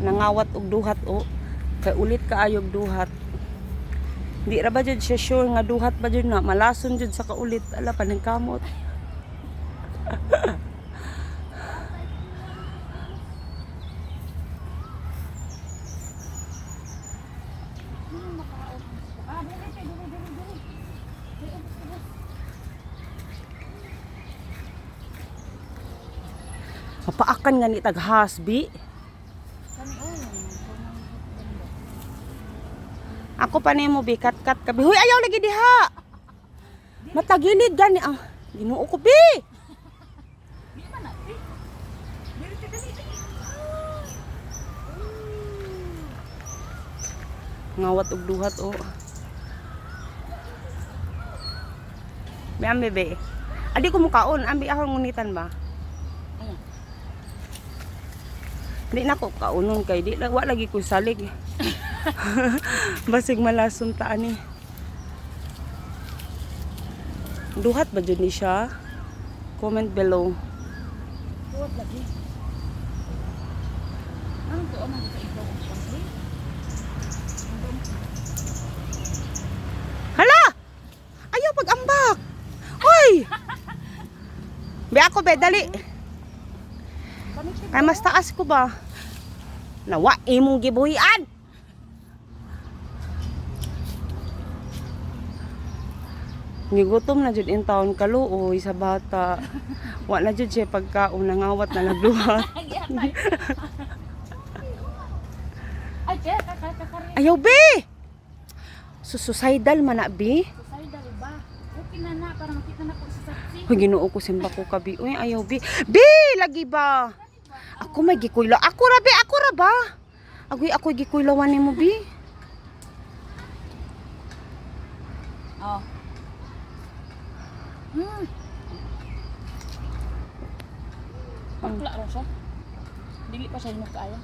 nangawat og duhat o. Kay ulit kaayog duhat. Di ra ba jud siya sure nga duhat ba jud na malason jud sa kaulit. Ala paningkamot. Mapaakan nga ni taghasbi. Ako pa nimo bi kat-kat kabi. Huy ayaw lagi diha. Matagilid gani ang Ginoo ko bi. Ngawat og duhat o. Biam bebe. Adi ko mukaon, ambi ako ngunitan ba? Di na ko kaunon kay di wa lagi ko salig. Basig malason ta ani. Duhat ba jud ni siya? Comment below. Duhat lagi. Ano to man ka ikaw ang pangri? Hala! Ayaw pag-ambak. Hoy! Bi ako be dali. Kay mas taas ko ba? Nawa imong gibuhian. Nigutom na jud in taon kaluoy sa bata. Wa na jud siya pagkaon nangawat na nagduhat. Ay, Ayaw be. Suicidal man na be. suicidal ba? Okay na para makita na ko sa saksi. Hoy Ginoo ko simba ko kabi. Uy ayaw be. Be lagi ba? Ako may gikuyla. Ako ra be, ako ra ba? Ako gikuylawan nimo be. Oh. Bakla ra siya. Dili pa siya hinug kaayo.